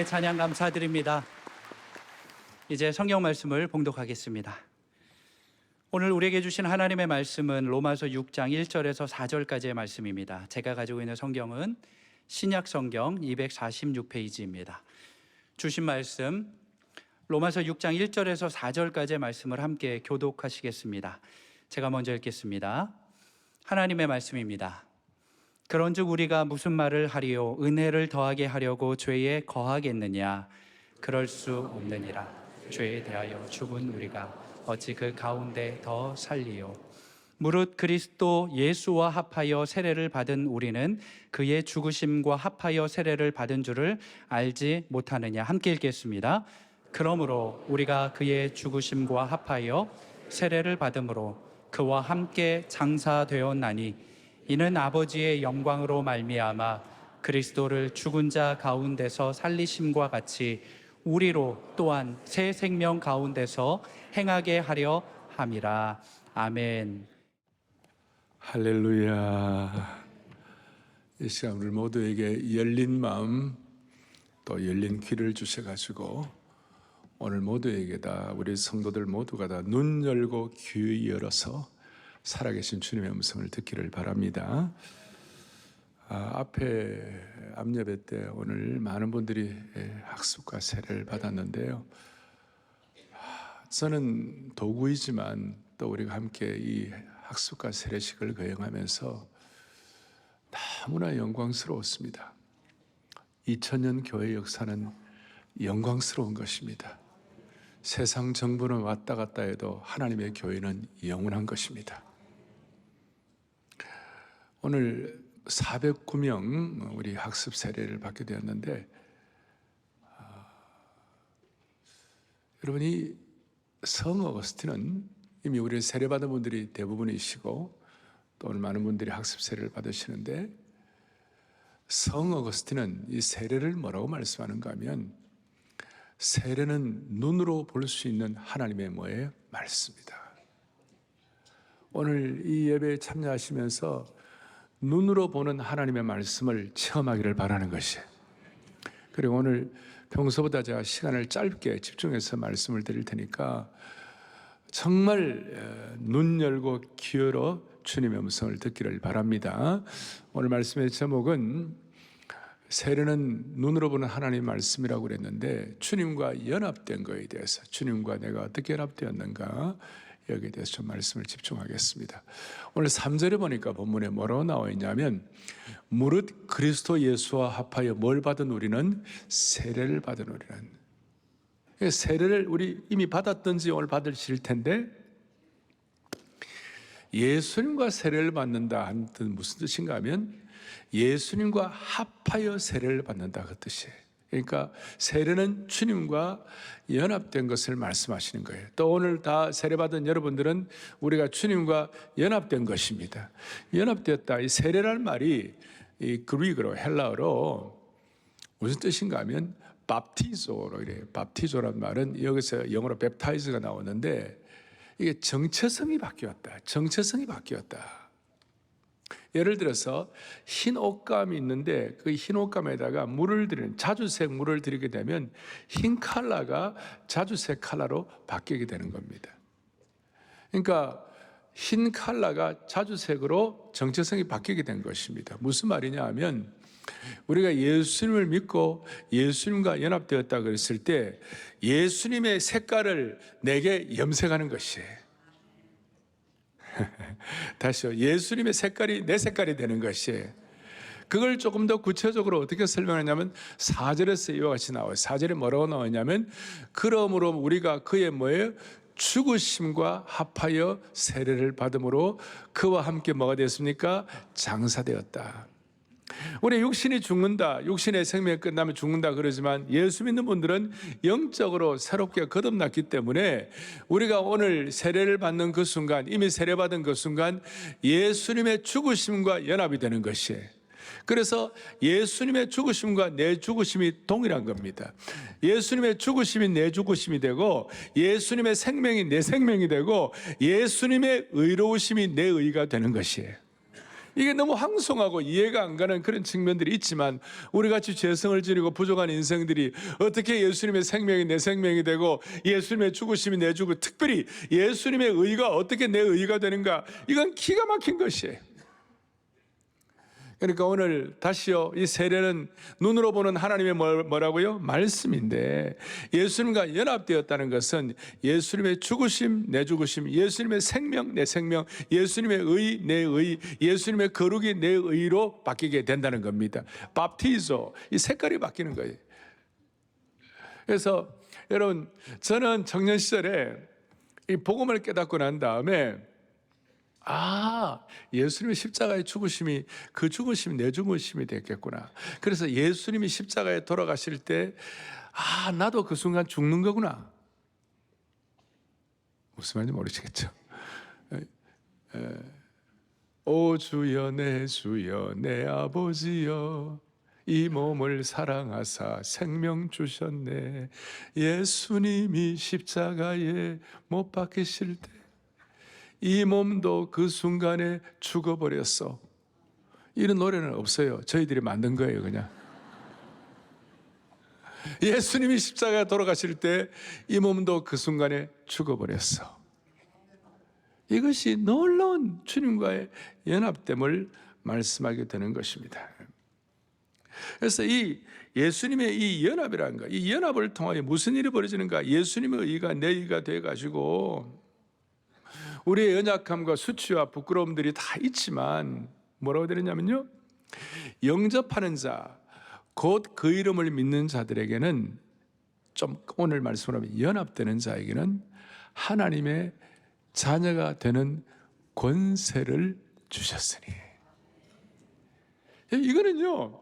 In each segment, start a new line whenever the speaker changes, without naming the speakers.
찬양 감사드립니다. 이제 성경 말씀을 봉독하겠습니다. 오늘 우리에게 주신 하나님의 말씀은 로마서 6장 1절에서 4절까지의 말씀입니다. 제가 가지고 있는 성경은 신약 성경 246페이지입니다. 주신 말씀 로마서 6장 1절에서 4절까지의 말씀을 함께 교독하시겠습니다. 제가 먼저 읽겠습니다. 하나님의 말씀입니다. 그런즉 우리가 무슨 말을 하리요? 은혜를 더하게 하려고 죄에 거하겠느냐? 그럴 수 없느니라. 죄에 대하여 죽은 우리가 어찌 그 가운데 더 살리요? 무릇 그리스도 예수와 합하여 세례를 받은 우리는 그의 죽으심과 합하여 세례를 받은 줄을 알지 못하느냐? 함께 읽겠습니다. 그러므로 우리가 그의 죽으심과 합하여 세례를 받음으로 그와 함께 장사되었나니 이는 아버지의 영광으로 말미암아 그리스도를 죽은 자 가운데서 살리심과 같이 우리로 또한 새 생명 가운데서 행하게 하려 함이라. 아멘.
할렐루야. 이 시간 우리 모두에게 열린 마음 또 열린 귀를 주셔가지고 오늘 모두에게 다 우리 성도들 모두가 다 눈 열고 귀 열어서 살아계신 주님의 음성을 듣기를 바랍니다. 앞에 암예배 때 오늘 많은 분들이 학습과 세례를 받았는데요. 저는 도구이지만 또 우리가 함께 이 학습과 세례식을 거행하면서 너무나 영광스러웠습니다. 2000년 교회 역사는 영광스러운 것입니다. 세상 정부는 왔다 갔다 해도 하나님의 교회는 영원한 것입니다. 오늘 409명 우리 학습 세례를 받게 되었는데 여러분이 성 어거스틴은 이미 우리 세례받은 분들이 대부분이시고 또 오늘 많은 분들이 학습 세례를 받으시는데 성 어거스틴은 이 세례를 뭐라고 말씀하는가 하면 세례는 눈으로 볼 수 있는 하나님의 뭐예요? 말씀이다. 오늘 이 예배에 참여하시면서 눈으로 보는 하나님의 말씀을 체험하기를 바라는 것이, 그리고 오늘 평소보다 제가 시간을 짧게 집중해서 말씀을 드릴 테니까 정말 눈 열고 귀 열어 주님의 음성을 듣기를 바랍니다. 오늘 말씀의 제목은 세례는 눈으로 보는 하나님의 말씀이라고 그랬는데 주님과 연합된 것에 대해서, 주님과 내가 어떻게 연합되었는가, 여기에 대해서 좀 말씀을 집중하겠습니다. 오늘 3절에 보니까 본문에 뭐라고 나와 있냐면 무릇 그리스도 예수와 합하여 뭘 받은 우리는? 세례를 받은 우리는. 세례를 우리 이미 받았든지 오늘 받으실 텐데 예수님과 세례를 받는다 하는 뜻은 무슨 뜻인가 하면 예수님과 합하여 세례를 받는다 그 뜻이에요. 그러니까 세례는 주님과 연합된 것을 말씀하시는 거예요. 또 오늘 다 세례받은 여러분들은 우리가 주님과 연합된 것입니다. 연합되었다. 이 세례라는 말이 이 그리그로 헬라어로 무슨 뜻인가 하면 밥티조로 이래요. 밥티조라는 말은 여기서 영어로 웹타이즈가 나오는데 이게 정체성이 바뀌었다. 정체성이 바뀌었다. 예를 들어서 흰 옷감이 있는데 그 흰 옷감에다가 물을 들이는 자주색 물을 들이게 되면 흰 컬러가 자주색 컬러로 바뀌게 되는 겁니다. 그러니까 흰 컬러가 자주색으로 정체성이 바뀌게 된 것입니다. 무슨 말이냐 하면 우리가 예수님을 믿고 예수님과 연합되었다 그랬을 때 예수님의 색깔을 내게 염색하는 것이에요. 다시요. 예수님의 색깔이 내 색깔이 되는 것이에요. 그걸 조금 더 구체적으로 어떻게 설명하냐면 4절에서 이와 같이 나와요. 4절에 뭐라고 나오냐면 그러므로 우리가 그의 뭐예요? 죽으심과 합하여 세례를 받음으로 그와 함께 뭐가 되었습니까? 장사되었다. 우리 육신이 죽는다, 육신의 생명이 끝나면 죽는다 그러지만 예수 믿는 분들은 영적으로 새롭게 거듭났기 때문에 우리가 오늘 세례를 받는 그 순간, 이미 세례받은 그 순간 예수님의 죽으심과 연합이 되는 것이에요. 그래서 예수님의 죽으심과 내 죽으심이 동일한 겁니다. 예수님의 죽으심이 내 죽으심이 되고 예수님의 생명이 내 생명이 되고 예수님의 의로우심이 내 의가 되는 것이에요. 이게 너무 황송하고 이해가 안 가는 그런 측면들이 있지만 우리같이 죄성을 지니고 부족한 인생들이 어떻게 예수님의 생명이 내 생명이 되고 예수님의 죽으심이 내 죽고 특별히 예수님의 의가 어떻게 내 의가 되는가, 이건 기가 막힌 것이에요. 그러니까 오늘 다시요, 이 세례는 눈으로 보는 하나님의 뭐라고요? 말씀인데, 예수님과 연합되었다는 것은 예수님의 죽으심, 내 죽으심, 예수님의 생명, 내 생명, 예수님의 의, 내 의, 예수님의 거룩이 내 의로 바뀌게 된다는 겁니다. 밥티조, 이 색깔이 바뀌는 거예요. 그래서 여러분, 저는 청년 시절에 이 복음을 깨닫고 난 다음에 예수님의 십자가의 죽으심이 그 죽으심이 내 죽으심이 됐겠구나. 그래서 예수님이 십자가에 돌아가실 때 나도 그 순간 죽는 거구나. 무슨 말인지 모르시겠죠? 오 주여 내 아버지여, 이 몸을 사랑하사 생명 주셨네. 예수님이 십자가에 못 박히실 때 이 몸도 그 순간에 죽어버렸어. 이런 노래는 없어요. 저희들이 만든 거예요, 그냥. 예수님이 십자가에 돌아가실 때 이 몸도 그 순간에 죽어버렸어. 이것이 놀라운 주님과의 연합됨을 말씀하게 되는 것입니다. 그래서 이 예수님의 이 연합이라는 거, 이 연합을 통하여 무슨 일이 벌어지는가? 예수님의 의가 내 의가 돼가지고 우리의 연약함과 수치와 부끄러움들이 다 있지만 뭐라고 되느냐면요, 영접하는 자, 곧 그 이름을 믿는 자들에게는, 좀 오늘 말씀으로 하면 연합되는 자에게는 하나님의 자녀가 되는 권세를 주셨으니. 이거는요,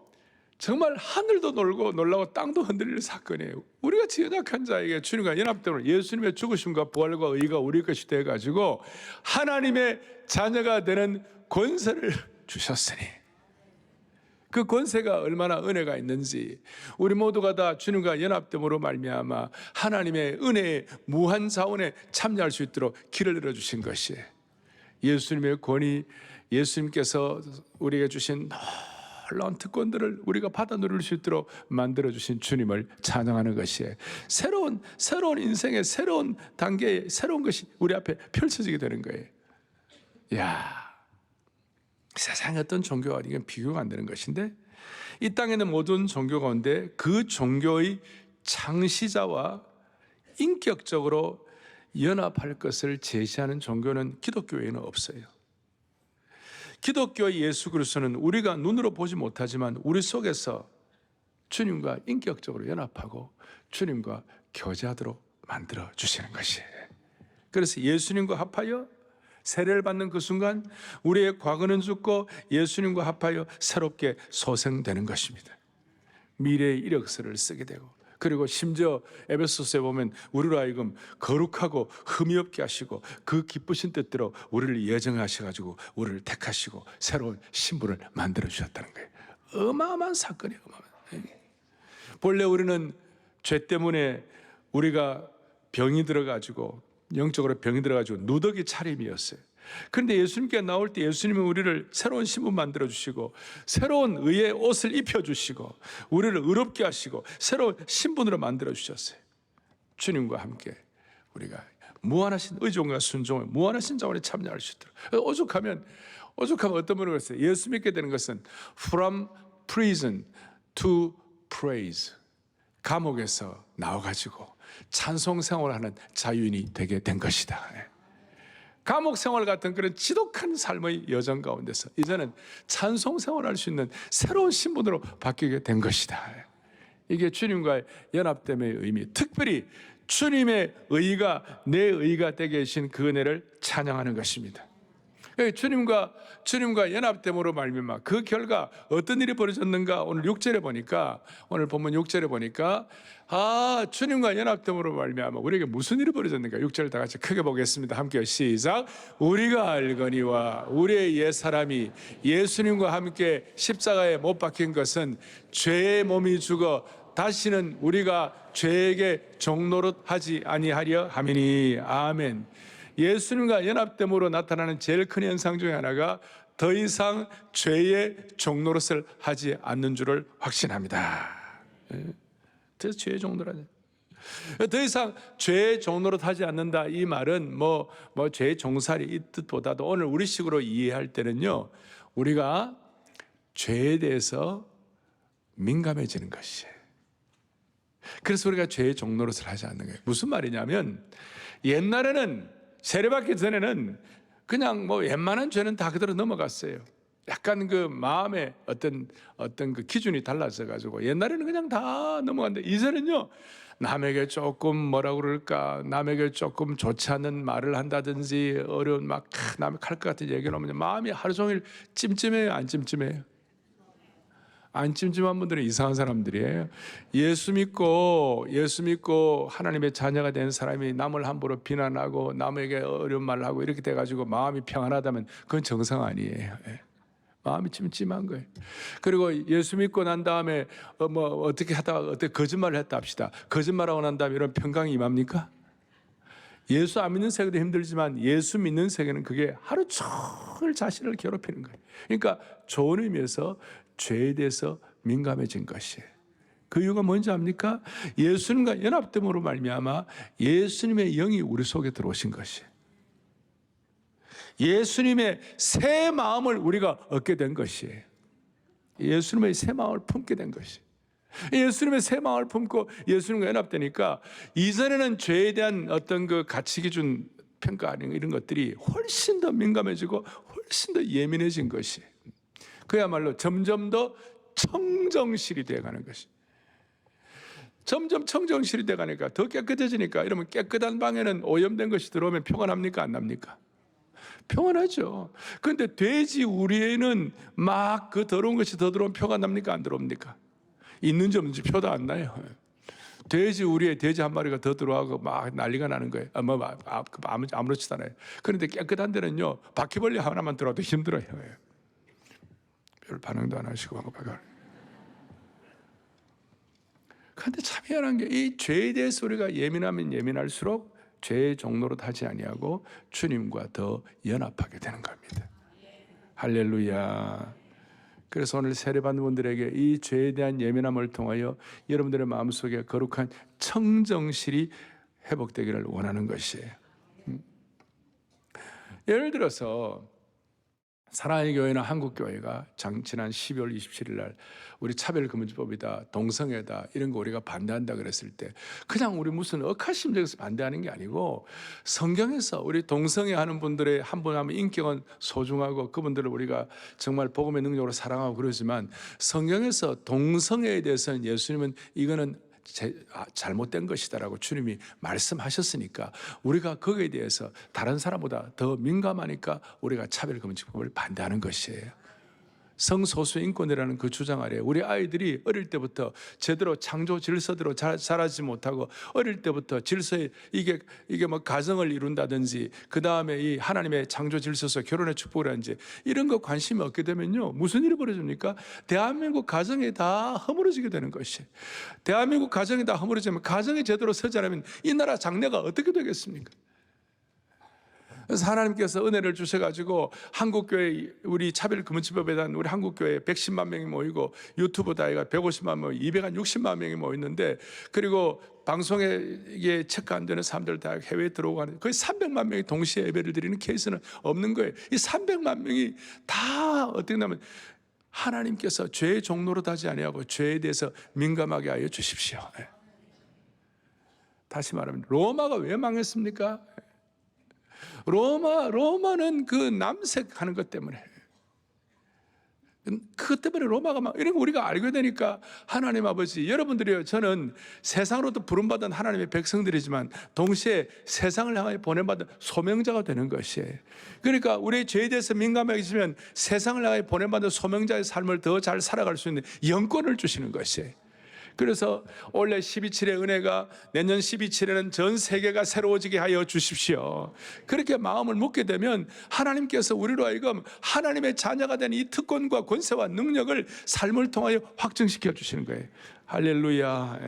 정말 하늘도 놀라고 땅도 흔들릴 사건이에요. 우리같이 연약한 자에게 주님과 연합되면 예수님의 죽으심과 부활과 의가 우리 것이 돼가지고 하나님의 자녀가 되는 권세를 주셨으니, 그 권세가 얼마나 은혜가 있는지, 우리 모두가 다 주님과 연합됨으로 말미암아 하나님의 은혜의 무한 자원에 참여할 수 있도록 길을 열어주신 것이에요. 예수님의 권위, 예수님께서 우리에게 주신 놀라운 특권들을 우리가 받아 누릴 수 있도록 만들어주신 주님을 찬양하는 것이에요. 새로운 인생의 새로운 단계의 새로운 것이 우리 앞에 펼쳐지게 되는 거예요. 세상의 어떤 종교와 이건 비교가 안 되는 것인데, 이 땅에는 모든 종교 가운데 그 종교의 창시자와 인격적으로 연합할 것을 제시하는 종교는 기독교에는 없어요. 기독교의 예수 그리스도는 우리가 눈으로 보지 못하지만 우리 속에서 주님과 인격적으로 연합하고 주님과 교제하도록 만들어 주시는 것이에요. 그래서 예수님과 합하여 세례를 받는 그 순간 우리의 과거는 죽고 예수님과 합하여 새롭게 소생되는 것입니다. 미래의 이력서를 쓰게 되고, 그리고 심지어 에베소서에 보면 우리로 하여금 거룩하고 흠이 없게 하시고 그 기쁘신 뜻대로 우리를 예정하셔가지고 우리를 택하시고 새로운 신부를 만들어 주셨다는 거예요. 어마어마한 사건이에요. 본래 우리는 죄 때문에 우리가 병이 들어가지고, 영적으로 병이 들어가지고 누더기 차림이었어요. 그런데 예수님께 나올 때 예수님은 우리를 새로운 신부 만들어 주시고 새로운 의의 옷을 입혀 주시고 우리를 의롭게 하시고 새로운 신분으로 만들어 주셨어요. 주님과 함께 우리가 무한하신 의존과 순종을 무한하신 자원에 참여할 수 있도록. 오죽하면 어떤 분이 그랬어요. 예수 믿게 되는 것은 from prison to praise, 감옥에서 나와가지고 찬송 생활을 하는 자유인이 되게 된 것이다. 감옥 생활 같은 그런 지독한 삶의 여정 가운데서 이제는 찬송 생활할 수 있는 새로운 신분으로 바뀌게 된 것이다. 이게 주님과의 연합됨의 의미, 특별히 주님의 의가 내 의가 되게 하신 그 은혜를 찬양하는 것입니다. 주님과 연합됨으로 말미암아 그 결과 어떤 일이 벌어졌는가? 오늘 6절에 보니까, 오늘 본문 6절에 보니까 주님과 연합됨으로 말미암아 우리에게 무슨 일이 벌어졌는가? 6절 다 같이 크게 보겠습니다. 함께 시작. 우리가 알거니와 우리의 옛사람이 예수님과 함께 십자가에 못 박힌 것은 죄의 몸이 죽어 다시는 우리가 죄에게 종노릇하지 아니하려 함이니. 아멘. 예수님과 연합됨으로 나타나는 제일 큰 현상 중에 하나가 더 이상 죄의 종노릇을 하지 않는 줄을 확신합니다. 그래서 죄의 종노릇, 더 이상 죄의 종노릇 하지 않는다, 이 말은 뭐 죄의 종살이 이 뜻보다도 오늘 우리식으로 이해할 때는요, 우리가 죄에 대해서 민감해지는 것이에요. 그래서 우리가 죄의 종노릇을 하지 않는 거예요. 무슨 말이냐면, 옛날에는 세례받기 전에는 그냥 웬만한 죄는 다 그대로 넘어갔어요. 약간 그 마음의 어떤 그 기준이 달라져 가지고 옛날에는 그냥 다 넘어갔는데, 이제는요, 남에게 조금 뭐라고 그럴까, 남에게 조금 좋지 않은 말을 한다든지, 어려운 남의 칼 것 같은 얘기를 하면 마음이 하루 종일 찜찜해요. 안 찜찜해요? 안 찜찜한 분들은 이상한 사람들이에요. 예수 믿고 하나님의 자녀가 된 사람이 남을 함부로 비난하고 남에게 어려운 말을 하고 이렇게 돼가지고 마음이 평안하다면 그건 정상 아니에요. 마음이 찜찜한 거예요. 그리고 예수 믿고 난 다음에 어떻게 거짓말을 했다 합시다. 거짓말하고 난 다음에 이런 평강이 임합니까? 예수 안 믿는 세계도 힘들지만 예수 믿는 세계는 그게 하루 종일 자신을 괴롭히는 거예요. 그러니까 좋은 의미에서 죄에 대해서 민감해진 것이에요. 그 이유가 뭔지 압니까? 예수님과 연합됨으로 말미암아 예수님의 영이 우리 속에 들어오신 것이에요. 예수님의 새 마음을 우리가 얻게 된 것이에요. 예수님의 새 마음을 품게 된 것이에요. 예수님의 새 마음을 품고 예수님과 연합되니까 이전에는 죄에 대한 어떤 그 가치 기준 평가 이런 것들이 훨씬 더 민감해지고 훨씬 더 예민해진 것이에요. 그야말로 점점 더 청정실이 되어가는 것이. 점점 청정실이 되어가니까 더 깨끗해지니까, 이러면 깨끗한 방에는 오염된 것이 들어오면 평안합니까? 안 납니까? 평안하죠. 그런데 돼지 우리에는 막 그 더러운 것이 더 들어오면 표가 납니까? 안 들어옵니까? 있는지 없는지 표도 안 나요. 돼지 우리에 돼지 한 마리가 더 들어와서 막 난리가 나는 거예요. 아무렇지도 않아요. 그런데 깨끗한 데는요, 바퀴벌레 하나만 들어와도 힘들어요. 별 반응도 안 하시고 그런데 참 희한한 게, 이 죄에 대해서 우리가 예민하면 예민할수록 죄의 종로로 하지 아니하고 주님과 더 연합하게 되는 겁니다. 할렐루야. 그래서 오늘 세례받는 분들에게 이 죄에 대한 예민함을 통하여 여러분들의 마음속에 거룩한 청정실이 회복되기를 원하는 것이에요. 예를 들어서 사랑의 교회나 한국교회가 지난 12월 27일 날 우리 차별금지법이다, 동성애다, 이런 거 우리가 반대한다 그랬을 때 그냥 우리 무슨 억하심적에서 반대하는 게 아니고, 성경에서 우리 동성애 하는 분들의 한 분 하면 인격은 소중하고 그분들을 우리가 정말 복음의 능력으로 사랑하고 그러지만, 성경에서 동성애에 대해서는 예수님은 이거는 잘못된 것이다라고 주님이 말씀하셨으니까 우리가 거기에 대해서 다른 사람보다 더 민감하니까 우리가 차별금지법을 반대하는 것이에요. 성소수 인권이라는 그 주장 아래 우리 아이들이 어릴 때부터 제대로 창조 질서대로 자라지 못하고, 어릴 때부터 질서에 이게 가정을 이룬다든지, 그 다음에 이 하나님의 창조 질서에서 결혼의 축복이라든지 이런 거 관심이 없게 되면요, 무슨 일이 벌어집니까? 대한민국 가정이 다 허물어지게 되는 것이에요. 대한민국 가정이 다 허물어지면, 가정이 제대로 서지 않으면 이 나라 장래가 어떻게 되겠습니까? 그래서 하나님께서 은혜를 주셔가지고 한국교회, 우리 차별금지법에 대한 우리 한국교회 110만 명이 모이고, 유튜브 다이가 150만 명, 260만 명이 모였는데, 그리고 방송에 체크 안 되는 사람들 다 해외에 들어오고 하는, 거의 300만 명이 동시에 예배를 드리는 케이스는 없는 거예요. 이 300만 명이 다 어떻게 하면 하나님께서 죄의 종로로 하지 아니하고 죄에 대해서 민감하게 하여 주십시오. 다시 말하면 로마가 왜 망했습니까? 로마는 그 남색하는 것 때문에, 그것 때문에 로마가 막 이런 거 우리가 알게 되니까, 하나님 아버지, 여러분들이요, 저는 세상으로부터 부름받은 하나님의 백성들이지만 동시에 세상을 향하여 보내받은 소명자가 되는 것이에요. 그러니까 우리의 죄에 대해서 민감해지면 세상을 향하여 보내받은 소명자의 삶을 더 잘 살아갈 수 있는 영권을 주시는 것이에요. 그래서 올해 12.7의 은혜가 내년 12.7에는 전 세계가 새로워지게 하여 주십시오. 그렇게 마음을 먹게 되면 하나님께서 우리로 하여금 하나님의 자녀가 된 이 특권과 권세와 능력을 삶을 통하여 확증시켜 주시는 거예요. 할렐루야.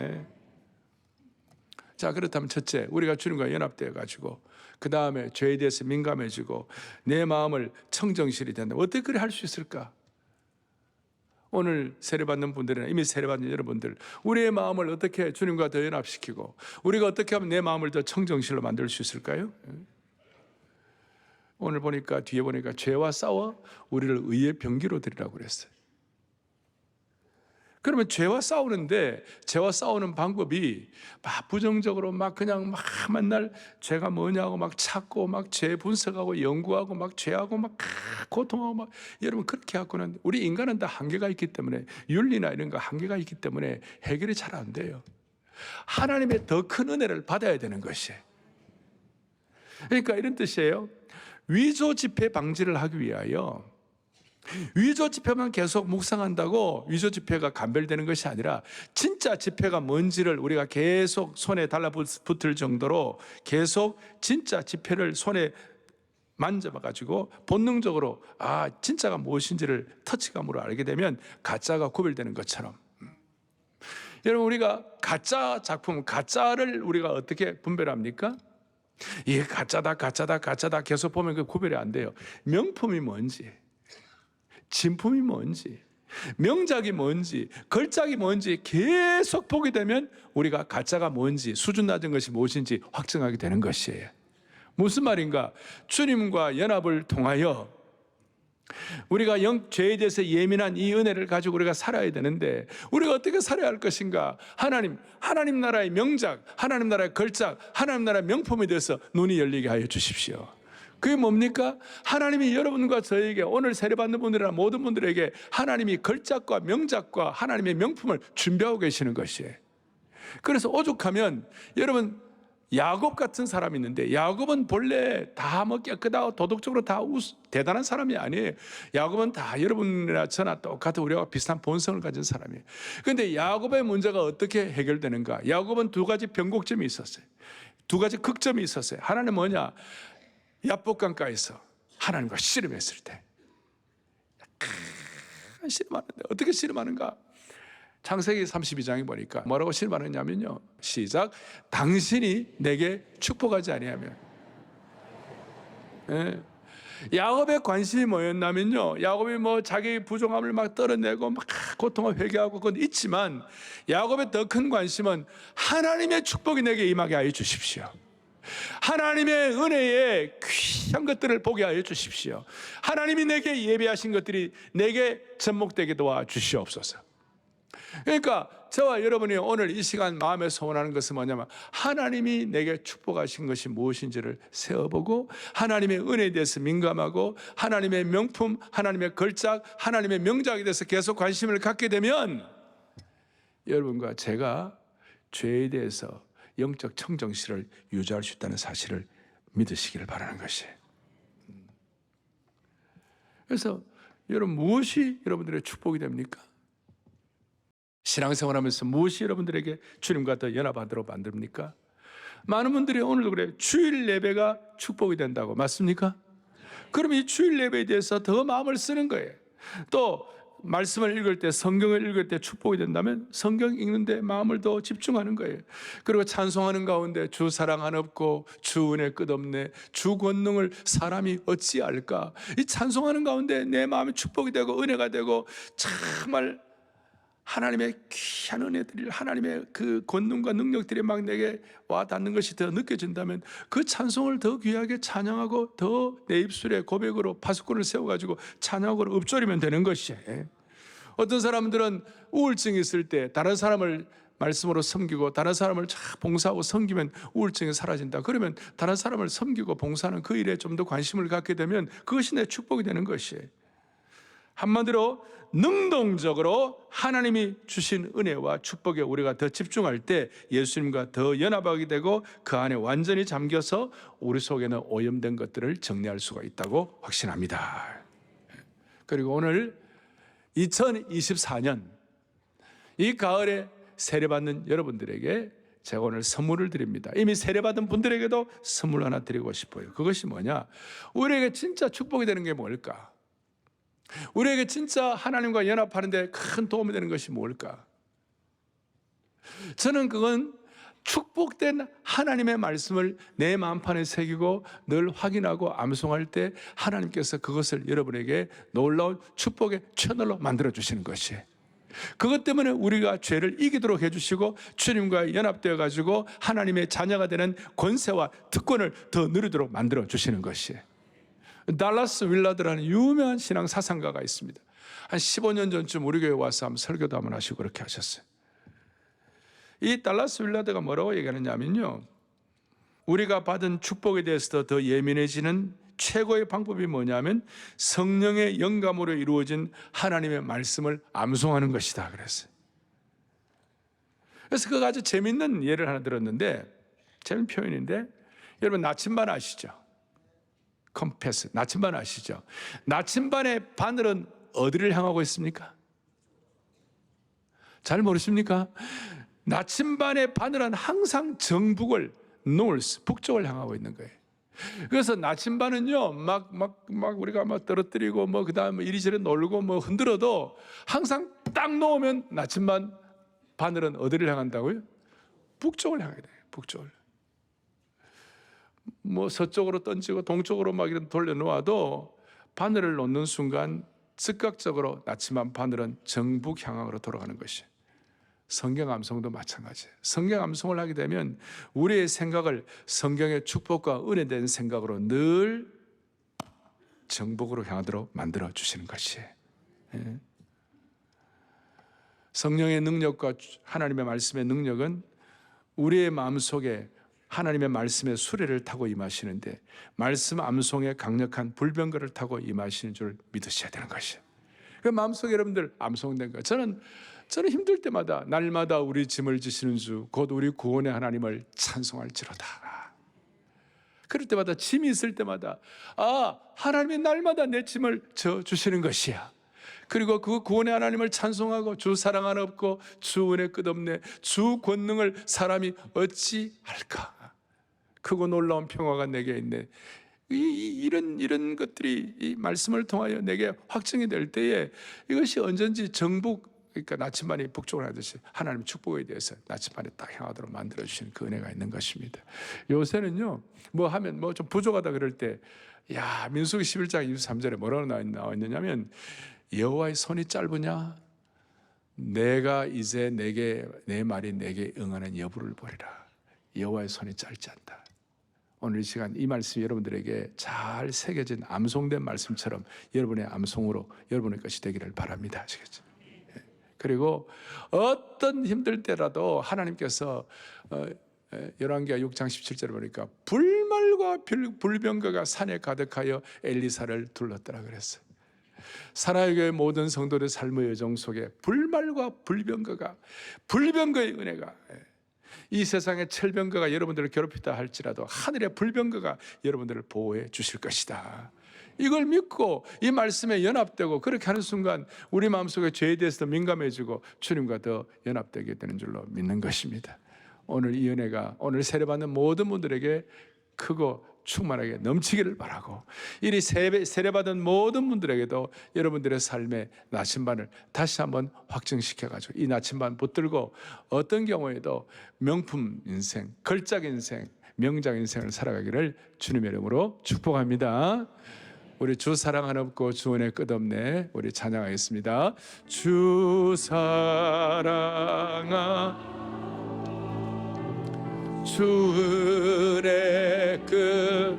자, 자, 그렇다면 첫째, 우리가 주님과 연합되어 가지고 그 다음에 죄에 대해서 민감해지고 내 마음을 청정실이 된다. 어떻게 그래 할 수 있을까? 오늘 세례받는 분들이나 이미 세례받는 여러분들, 우리의 마음을 어떻게 주님과 더 연합시키고 우리가 어떻게 하면 내 마음을 더 청정실로 만들 수 있을까요? 오늘 보니까 뒤에 보니까 죄와 싸워 우리를 의의 병기로 드리라고 그랬어요. 그러면 죄와 싸우는데 죄와 싸우는 방법이 막 부정적으로 막 그냥 막 맨날 죄가 뭐냐고 막 찾고 막 죄 분석하고 연구하고 막 죄하고 막 고통하고 막 여러분 그렇게 하고는 우리 인간은 다 한계가 있기 때문에 윤리나 이런 거 한계가 있기 때문에 해결이 잘 안 돼요. 하나님의 더 큰 은혜를 받아야 되는 것이에요. 그러니까 이런 뜻이에요. 위조 집회 방지를 하기 위하여 위조 집회만 계속 묵상한다고 위조 집회가 감별되는 것이 아니라 진짜 집회가 뭔지를 우리가 계속 손에 달라붙을 정도로 계속 진짜 집회를 손에 만져봐가지고 본능적으로 진짜가 무엇인지를 터치감으로 알게 되면 가짜가 구별되는 것처럼, 여러분 우리가 가짜 작품, 가짜를 우리가 어떻게 분별합니까? 이게 가짜다 계속 보면 그 구별이 안 돼요. 명품이 뭔지, 진품이 뭔지, 명작이 뭔지, 걸작이 뭔지 계속 보게 되면 우리가 가짜가 뭔지, 수준 낮은 것이 무엇인지 확증하게 되는 것이에요. 무슨 말인가? 주님과 연합을 통하여 우리가 죄에 대해서 예민한 이 은혜를 가지고 우리가 살아야 되는데 우리가 어떻게 살아야 할 것인가? 하나님 나라의 명작, 하나님 나라의 걸작, 하나님 나라의 명품에 대해서 눈이 열리게 하여 주십시오. 그게 뭡니까? 하나님이 여러분과 저에게, 오늘 세례받는 분들이나 모든 분들에게 하나님이 걸작과 명작과 하나님의 명품을 준비하고 계시는 것이에요. 그래서 오죽하면 여러분 야곱 같은 사람이 있는데, 야곱은 본래 다 깨끗하고 도덕적으로 다 대단한 사람이 아니에요. 야곱은 다 여러분이나 저나 똑같은 우리와 비슷한 본성을 가진 사람이에요. 그런데 야곱의 문제가 어떻게 해결되는가? 야곱은 두 가지 변곡점이 있었어요. 두 가지 극점이 있었어요. 하나는 뭐냐? 야복강가에서 하나님과 씨름했을 때, 씨름하는데 어떻게 씨름하는가? 창세기 32장에 보니까 뭐라고 씨름하느냐면요, 시작. 당신이 내게 축복하지 아니하면. 야곱의 관심이 뭐였냐면요, 야곱이 자기 부족함을 막 떨어내고 막 고통을 회개하고 그건 있지만 야곱의 더 큰 관심은 하나님의 축복이 내게 임하게 하여 주십시오. 하나님의 은혜에 귀한 것들을 보게 하여 주십시오. 하나님이 내게 예배하신 것들이 내게 접목되게 도와주시옵소서. 그러니까 저와 여러분이 오늘 이 시간 마음에 소원하는 것은 뭐냐면 하나님이 내게 축복하신 것이 무엇인지를 세어보고 하나님의 은혜에 대해서 민감하고 하나님의 명품, 하나님의 걸작, 하나님의 명작에 대해서 계속 관심을 갖게 되면 여러분과 제가 죄에 대해서 영적 청정실을 유지할 수 있다는 사실을 믿으시기를 바라는 것이에요. 그래서 여러분 무엇이 여러분들의 축복이 됩니까? 신앙생활하면서 무엇이 여러분들에게 주님과 더 연합하도록 만듭니까? 많은 분들이 오늘도 그래요. 주일 예배가 축복이 된다고. 맞습니까? 그럼 이 주일 예배에 대해서 더 마음을 쓰는 거예요. 또 말씀을 읽을 때, 성경을 읽을 때 축복이 된다면 성경 읽는데 마음을 더 집중하는 거예요. 그리고 찬송하는 가운데 주 사랑 한없고 주 은혜 끝없네, 주 권능을 사람이 어찌 알까? 이 찬송하는 가운데 내 마음이 축복이 되고 은혜가 되고 정말 하나님의 귀한 은혜들이, 하나님의 그 권능과 능력들이 막 내게 와 닿는 것이 더 느껴진다면 그 찬송을 더 귀하게 찬양하고 더 내 입술에 고백으로 파수꾼을 세워가지고 찬양으로 읊조리면 되는 것이에요. 어떤 사람들은 우울증이 있을 때 다른 사람을 말씀으로 섬기고 다른 사람을 봉사하고 섬기면 우울증이 사라진다. 그러면 다른 사람을 섬기고 봉사하는 그 일에 좀 더 관심을 갖게 되면 그것이 내 축복이 되는 것이에요. 한마디로 능동적으로 하나님이 주신 은혜와 축복에 우리가 더 집중할 때 예수님과 더 연합하게 되고 그 안에 완전히 잠겨서 우리 속에는 오염된 것들을 정리할 수가 있다고 확신합니다. 그리고 오늘 2024년 이 가을에 세례받는 여러분들에게 제가 오늘 선물을 드립니다. 이미 세례받은 분들에게도 선물 하나 드리고 싶어요. 그것이 뭐냐? 우리에게 진짜 축복이 되는 게 뭘까? 우리에게 진짜 하나님과 연합하는 데 큰 도움이 되는 것이 뭘까? 저는 그건 축복된 하나님의 말씀을 내 마음판에 새기고 늘 확인하고 암송할 때 하나님께서 그것을 여러분에게 놀라운 축복의 채널로 만들어 주시는 것이에요. 그것 때문에 우리가 죄를 이기도록 해주시고 주님과 연합되어 가지고 하나님의 자녀가 되는 권세와 특권을 더 누리도록 만들어 주시는 것이에요. 달라스 윌라드라는 유명한 신앙 사상가가 있습니다. 한 15년 전쯤 우리 교회 와서 한번 설교도 한번 하시고 그렇게 하셨어요. 이 달라스 윌라드가 뭐라고 얘기하느냐면요, 우리가 받은 축복에 대해서 더 예민해지는 최고의 방법이 뭐냐면 성령의 영감으로 이루어진 하나님의 말씀을 암송하는 것이다 그랬어요. 그래서 그거 아주 재밌는 예를 하나 들었는데, 재밌는 표현인데, 여러분 나침반 아시죠? 컴패스, 나침반 아시죠? 나침반의 바늘은 어디를 향하고 있습니까? 잘 모르십니까? 나침반의 바늘은 항상 정북을, 노스, 북쪽을 향하고 있는 거예요. 그래서 나침반은요, 막 우리가 막 떨어뜨리고 그 다음에 이리저리 놀고 흔들어도 항상 딱 놓으면 나침반 바늘은 어디를 향한다고요? 북쪽을 향하게 돼요. 북쪽을. 서쪽으로 던지고 동쪽으로 막 이렇게 돌려놓아도 바늘을 놓는 순간 즉각적으로 나침반 바늘은 정북 향으로 돌아가는 것이에요. 성경 암송도 마찬가지예요. 성경 암송을 하게 되면 우리의 생각을 성경의 축복과 은혜된 생각으로 늘 정복으로 향하도록 만들어 주시는 것이에요. 성령의 능력과 하나님의 말씀의 능력은 우리의 마음속에 하나님의 말씀의 수레를 타고 임하시는데, 말씀 암송의 강력한 불병거를 타고 임하시는 줄 믿으셔야 되는 것이에요. 그 마음속에 여러분들 암송된 거, 저는 힘들 때마다 날마다 우리 짐을 지시는 주 곧 우리 구원의 하나님을 찬송할지로다. 그럴 때마다 짐이 있을 때마다 하나님이 날마다 내 짐을 져주시는 것이야. 그리고 그 구원의 하나님을 찬송하고 주 사랑 하나 없고 주 은혜 끝없네, 주 권능을 사람이 어찌 할까. 크고 놀라운 평화가 내게 있네. 이런 것들이 이 말씀을 통하여 내게 확증이 될 때에 이것이 언젠지 정북, 그러니까 나침반이 북쪽으로 하듯이 하나님의 축복에 대해서 나침반에 딱 향하도록 만들어주시는 그 은혜가 있는 것입니다. 요새는요, 하면 좀 부족하다 그럴 때, 민수기 11장 23절에 뭐라고 나와 있느냐면, 여호와의 손이 짧으냐? 내가 이제 내 말이 내게 응하는 여부를 보리라. 여호와의 손이 짧지 않다. 오늘 이 시간 이 말씀이 여러분들에게 잘 새겨진 암송된 말씀처럼 여러분의 암송으로 여러분의 것이 되기를 바랍니다. 아시겠죠? 그리고 어떤 힘들 때라도 하나님께서 열왕기하 6장 17절에 보니까 불말과 불병거가 산에 가득하여 엘리사를 둘렀더라 그랬어요. 사랑의 교회 모든 성도들의 삶의 여정 속에 불말과 불병거의 은혜가, 이 세상의 철병거가 여러분들을 괴롭히다 할지라도 하늘의 불병거가 여러분들을 보호해 주실 것이다. 이걸 믿고 이 말씀에 연합되고 그렇게 하는 순간 우리 마음속에 죄에 대해서 더 민감해지고 주님과 더 연합되게 되는 줄로 믿는 것입니다. 오늘 이 은혜가 오늘 세례받는 모든 분들에게 크고 충만하게 넘치기를 바라고, 이리 세례받은 모든 분들에게도 여러분들의 삶의 나침반을 다시 한번 확증시켜가지고 이 나침반 붙들고 어떤 경우에도 명품 인생, 걸작 인생, 명작 인생을 살아가기를 주님의 이름으로 축복합니다. 우리 주 사랑 하나 없고 주 은혜 끝없네, 우리 찬양하겠습니다. 주 사랑아 주 은혜 끝,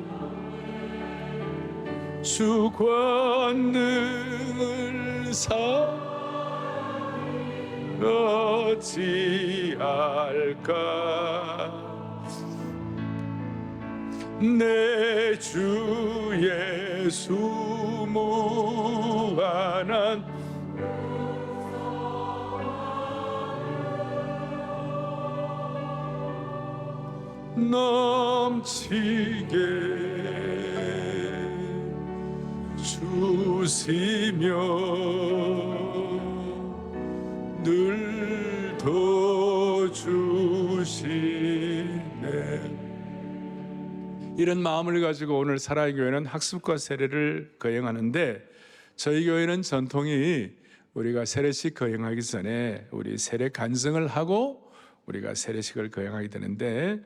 주 권능을 어찌할까. 내 주 예수 무한한 넘치게 주시며 늘 더 주시네. 이런 마음을 가지고 오늘 사랑의 교회는 학습과 세례를 거행하는데, 저희 교회는 전통이 우리가 세례식 거행하기 전에 우리 세례 간증을 하고 우리가 세례식을 거행하게 되는데,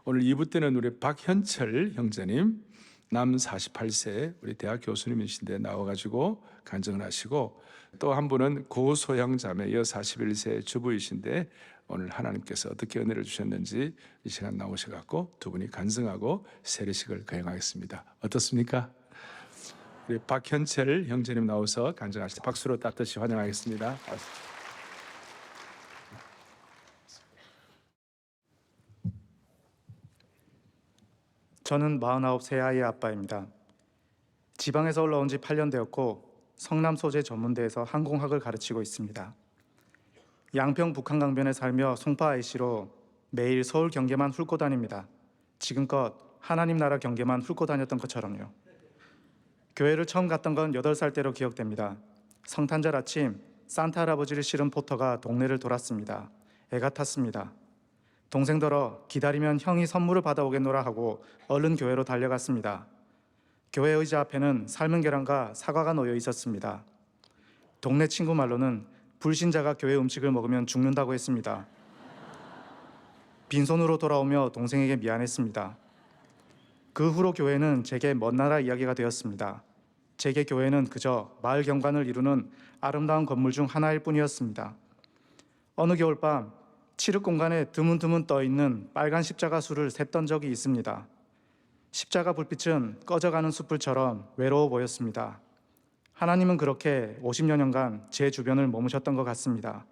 오늘 2부 때는 우리 박현철 형제님, 남 48세 우리 대학 교수님이신데 나와가지고 간증을 하시고, 또 한 분은 고소영 자매 여 41세 주부이신데 오늘 하나님께서 어떻게 은혜를 주셨는지 이 시간 나오셔갖고 두 분이 간증하고 세례식을 거행하겠습니다. 어떻습니까? 우리 박현철 형제님 나와서 간증하시다 박수로 따뜻이 환영하겠습니다.
저는 49세 아이의 아빠입니다. 지방에서 올라온 지 8년 되었고 성남 소재 전문대에서 항공학을 가르치고 있습니다. 양평 북한강변에 살며 송파 IC로 매일 서울 경계만 훑고 다닙니다. 지금껏 하나님 나라 경계만 훑고 다녔던 것처럼요. 교회를 처음 갔던 건 8살 때로 기억됩니다. 성탄절 아침 산타 할아버지를 실은 포터가 동네를 돌았습니다. 애가 탔습니다. 동생더러 기다리면 형이 선물을 받아오겠노라 하고 얼른 교회로 달려갔습니다. 교회 의자 앞에는 삶은 계란과 사과가 놓여 있었습니다. 동네 친구 말로는 불신자가 교회 음식을 먹으면 죽는다고 했습니다. 빈손으로 돌아오며 동생에게 미안했습니다. 그 후로 교회는 제게 먼 나라 이야기가 되었습니다. 제게 교회는 그저 마을 경관을 이루는 아름다운 건물 중 하나일 뿐이었습니다. 어느 겨울밤 칠흑 공간에 드문드문 떠있는 빨간 십자가 수를 샜던 적이 있습니다. 십자가 불빛은 꺼져가는 숯불처럼 외로워 보였습니다. 하나님은 그렇게 50여 년간 제 주변을 머무셨던 것 같습니다.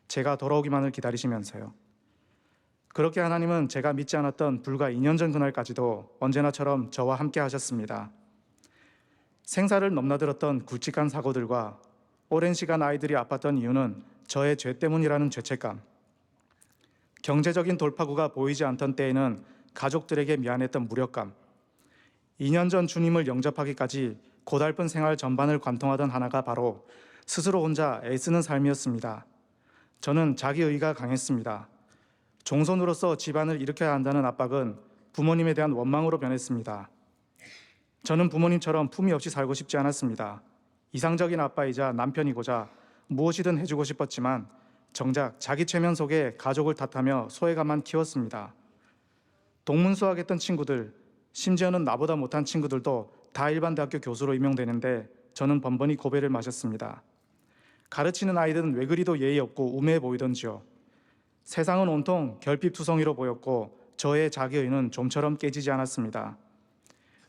제가 돌아오기만을 기다리시면서요. 그렇게 하나님은 제가 믿지 않았던 불과 2년 전 그날까지도 언제나처럼 저와 함께 하셨습니다. 생사를 넘나들었던 굵직한 사고들과 오랜 시간 아이들이 아팠던 이유는 저의 죄 때문이라는 죄책감, 경제적인 돌파구가 보이지 않던 때에는 가족들에게 미안했던 무력감, 2년 전 주님을 영접하기까지 고달픈 생활 전반을 관통하던 하나가 바로 스스로 혼자 애쓰는 삶이었습니다. 저는 자기의가 강했습니다. 종손으로서 집안을 일으켜야 한다는 압박은 부모님에 대한 원망으로 변했습니다. 저는 부모님처럼 품위 없이 살고 싶지 않았습니다. 이상적인 아빠이자 남편이고자 무엇이든 해주고 싶었지만 정작 자기 체면 속에 가족을 탓하며 소외감만 키웠습니다. 동문수학했던 친구들, 심지어는 나보다 못한 친구들도 다 일반대학교 교수로 임용되는데 저는 번번이 고배를 마셨습니다. 가르치는 아이들은 왜 그리도 예의 없고 우매해 보이던지요. 세상은 온통 결핍투성이로 보였고 저의 자기의는 좀처럼 깨지지 않았습니다.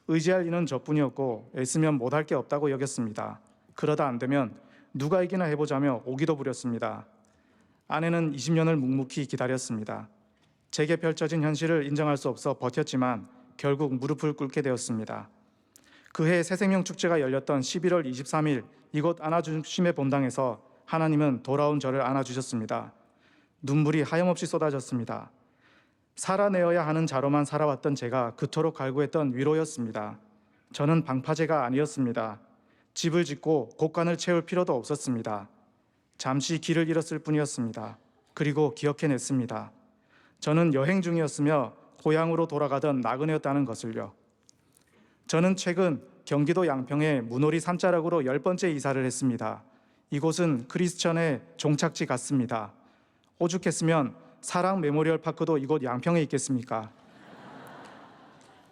의지할 이는 저뿐이었고 애쓰면 못할 게 없다고 여겼습니다. 그러다 안 되면 누가 이기나 해보자며 오기도 부렸습니다. 아내는 20년을 묵묵히 기다렸습니다. 제게 펼쳐진 현실을 인정할 수 없어 버텼지만 결국 무릎을 꿇게 되었습니다. 그해 새생명 축제가 열렸던 11월 23일 이곳 안아주심의 본당에서 하나님은 돌아온 저를 안아주셨습니다. 눈물이 하염없이 쏟아졌습니다. 살아내어야 하는 자로만 살아왔던 제가 그토록 갈구했던 위로였습니다. 저는 방파제가 아니었습니다. 집을 짓고 곳간을 채울 필요도 없었습니다. 잠시 길을 잃었을 뿐이었습니다. 그리고 기억해냈습니다. 저는 여행 중이었으며 고향으로 돌아가던 나그네였다는 것을요. 저는 최근 경기도 양평에 문오리 산자락으로 10번째 이사를 했습니다. 이곳은 크리스천의 종착지 같습니다. 오죽했으면 사랑 메모리얼 파크도 이곳 양평에 있겠습니까?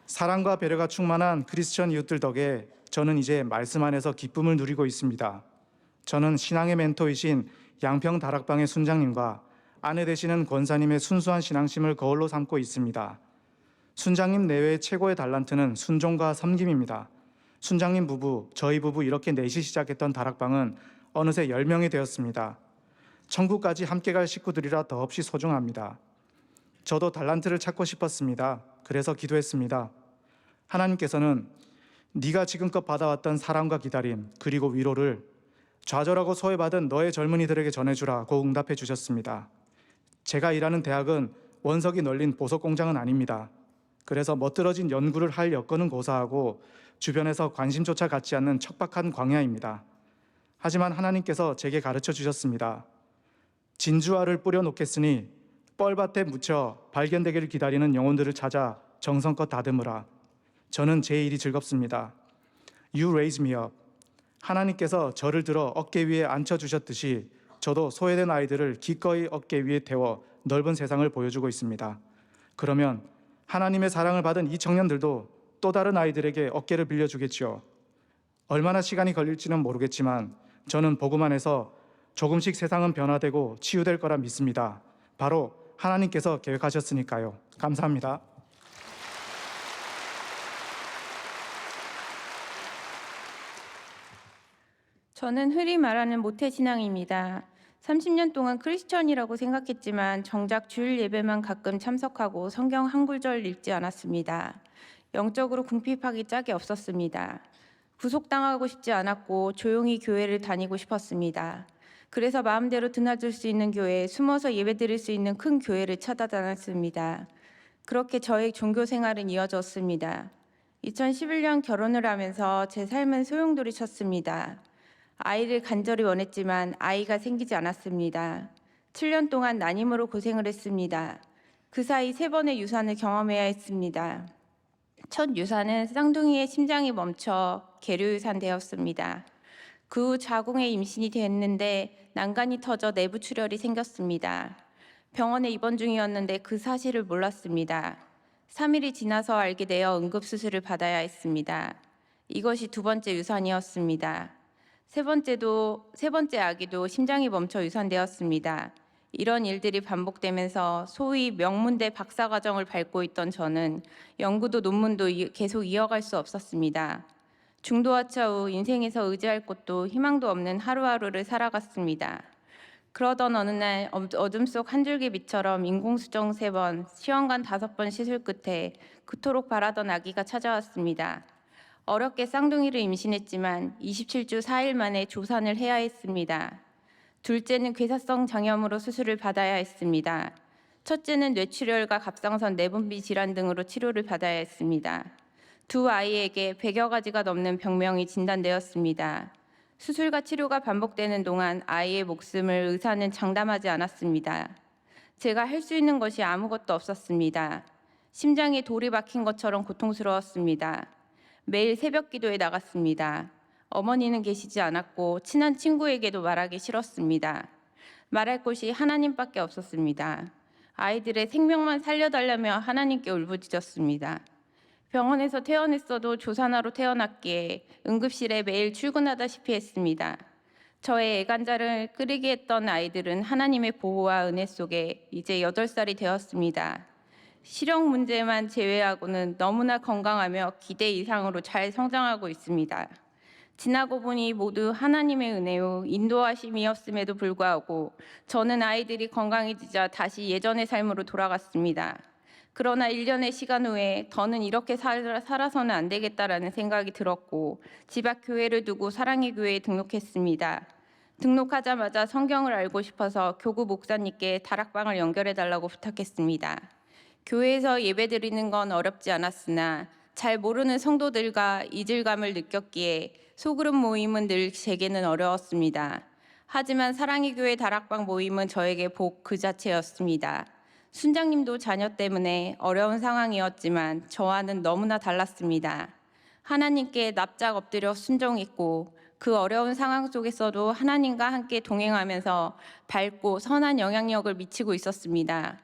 사랑과 배려가 충만한 크리스천 이웃들 덕에 저는 이제 말씀 안에서 기쁨을 누리고 있습니다. 저는 신앙의 멘토이신 양평 다락방의 순장님과 아내 되시는 권사님의 순수한 신앙심을 거울로 삼고 있습니다. 순장님 내외의 최고의 달란트는 순종과 섬김입니다. 순장님 부부, 저희 부부 이렇게 넷이 시작했던 다락방은 어느새 10명이 되었습니다. 천국까지 함께 갈 식구들이라 더없이 소중합니다. 저도 달란트를 찾고 싶었습니다. 그래서 기도했습니다. 하나님께서는 네가 지금껏 받아왔던 사랑과 기다림 그리고 위로를 좌절하고 소외받은 너의 젊은이들에게 전해주라고 응답해 주셨습니다. 제가 일하는 대학은 원석이 널린 보석 공장은 아닙니다. 그래서 멋들어진 연구를 할 여건은 고사하고 주변에서 관심조차 갖지 않는 척박한 광야입니다. 하지만 하나님께서 제게 가르쳐 주셨습니다. 진주알을 뿌려놓겠으니 뻘밭에 묻혀 발견되기를 기다리는 영혼들을 찾아 정성껏 다듬으라. 저는 제 일이 즐겁습니다. You raise me up. 하나님께서 저를 들어 어깨 위에 앉혀주셨듯이 저도 소외된 아이들을 기꺼이 어깨 위에 태워 넓은 세상을 보여주고 있습니다. 그러면 하나님의 사랑을 받은 이 청년들도 또 다른 아이들에게 어깨를 빌려주겠지요. 얼마나 시간이 걸릴지는 모르겠지만 저는 복음 안에서 조금씩 세상은 변화되고 치유될 거라 믿습니다. 바로 하나님께서 계획하셨으니까요. 감사합니다.
저는 흔히 말하는 모태신앙입니다. 30년 동안 크리스천이라고 생각했지만 정작 주일 예배만 가끔 참석하고 성경 한 구절 읽지 않았습니다. 영적으로 궁핍하기 짝이 없었습니다. 구속당하고 싶지 않았고 조용히 교회를 다니고 싶었습니다. 그래서 마음대로 드나들 수 있는 교회, 숨어서 예배드릴 수 있는 큰 교회를 찾아다녔습니다. 그렇게 저의 종교 생활은 이어졌습니다. 2011년 결혼을 하면서 제 삶은 소용돌이 쳤습니다. 아이를 간절히 원했지만 아이가 생기지 않았습니다. 7년 동안 난임으로 고생을 했습니다. 그 사이 3번의 유산을 경험해야 했습니다. 첫 유산은 쌍둥이의 심장이 멈춰 계류유산 되었습니다. 그 후 자궁에 임신이 됐는데 난간이 터져 내부 출혈이 생겼습니다. 병원에 입원 중이었는데 그 사실을 몰랐습니다. 3일이 지나서 알게 되어 응급수술을 받아야 했습니다. 이것이 2번째 유산이었습니다. 세 번째 아기도 심장이 멈춰 유산되었습니다. 이런 일들이 반복되면서 소위 명문대 박사과정을 밟고 있던 저는 연구도 논문도 계속 이어갈 수 없었습니다. 중도하차 후 인생에서 의지할 곳도 희망도 없는 하루하루를 살아갔습니다. 그러던 어느 날 어둠 속 한 줄기 빛처럼 인공수정 3번, 시험관 5번 시술 끝에 그토록 바라던 아기가 찾아왔습니다. 어렵게 쌍둥이를 임신했지만 27주 4일 만에 조산을 해야 했습니다. 둘째는 괴사성 장염으로 수술을 받아야 했습니다. 첫째는 뇌출혈과 갑상선 내분비 질환 등으로 치료를 받아야 했습니다. 두 아이에게 100여 가지가 넘는 병명이 진단되었습니다. 수술과 치료가 반복되는 동안 아이의 목숨을 의사는 장담하지 않았습니다. 제가 할 수 있는 것이 아무것도 없었습니다. 심장에 돌이 박힌 것처럼 고통스러웠습니다. 매일 새벽 기도에 나갔습니다. 어머니는 계시지 않았고 친한 친구에게도 말하기 싫었습니다. 말할 곳이 하나님밖에 없었습니다. 아이들의 생명만 살려달라며 하나님께 울부짖었습니다. 병원에서 태어났어도 조산아로 태어났기에 응급실에 매일 출근하다시피 했습니다. 저의 애간자를 끓이게 했던 아이들은 하나님의 보호와 은혜 속에 이제 8살이 되었습니다. 실형 문제만 제외하고는 너무나 건강하며 기대 이상으로 잘 성장하고 있습니다. 지나고 보니 모두 하나님의 은혜요 인도하심이었음에도 불구하고 저는 아이들이 건강해지자 다시 예전의 삶으로 돌아갔습니다. 그러나 1년의 시간 후에 더는 이렇게 살아서는 안 되겠다라는 생각이 들었고 집 앞 교회를 두고 사랑의 교회에 등록했습니다. 등록하자마자 성경을 알고 싶어서 교구 목사님께 다락방을 연결해달라고 부탁했습니다. 교회에서 예배드리는 건 어렵지 않았으나 잘 모르는 성도들과 이질감을 느꼈기에 소그룹 모임은 늘 제게는 어려웠습니다. 하지만 사랑의 교회 다락방 모임은 저에게 복 그 자체였습니다. 순장님도 자녀 때문에 어려운 상황이었지만 저와는 너무나 달랐습니다. 하나님께 납작 엎드려 순종했고 그 어려운 상황 속에서도 하나님과 함께 동행하면서 밝고 선한 영향력을 미치고 있었습니다.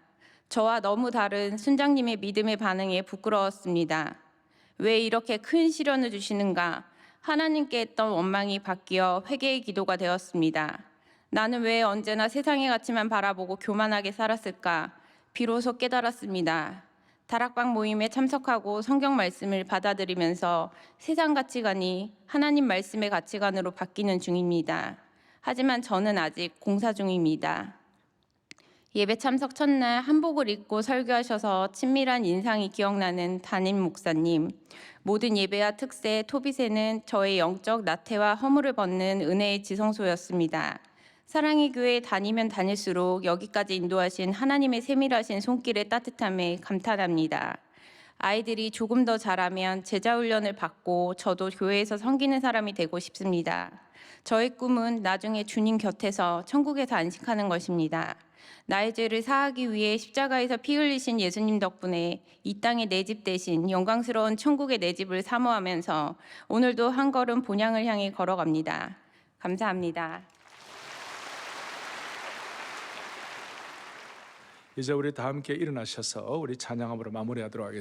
저와 너무 다른 순장님의 믿음의 반응에 부끄러웠습니다. 왜 이렇게 큰 시련을 주시는가? 하나님께 했던 원망이 바뀌어 회개의 기도가 되었습니다. 나는 왜 언제나 세상의 가치만 바라보고 교만하게 살았을까? 비로소 깨달았습니다. 다락방 모임에 참석하고 성경 말씀을 받아들이면서 세상 가치관이 하나님 말씀의 가치관으로 바뀌는 중입니다. 하지만 저는 아직 공사 중입니다. 예배 참석 첫날 한복을 입고 설교하셔서 친밀한 인상이 기억나는 담임 목사님. 모든 예배와 특세, 토빗에는 저의 영적 나태와 허물을 벗는 은혜의 지성소였습니다. 사랑의 교회에 다니면 다닐수록 여기까지 인도하신 하나님의 세밀하신 손길의 따뜻함에 감탄합니다. 아이들이 조금 더 자라면 제자 훈련을 받고 저도 교회에서 섬기는 사람이 되고 싶습니다. 저의 꿈은 나중에 주님 곁에서 천국에서 안식하는 것입니다. 나의 죄를 사하기 위해 십자가에서 피 흘리신 예수님 덕분에 이 땅의 내 집 대신 영광스러운 천국의 내 집을 사모하면서 오늘도 한 걸음 본향을 향해 걸어갑니다. 감사합니다.
이제 우리 다 함께 일어나셔서 우리 찬양함으로 마무리하도록 하겠습니다.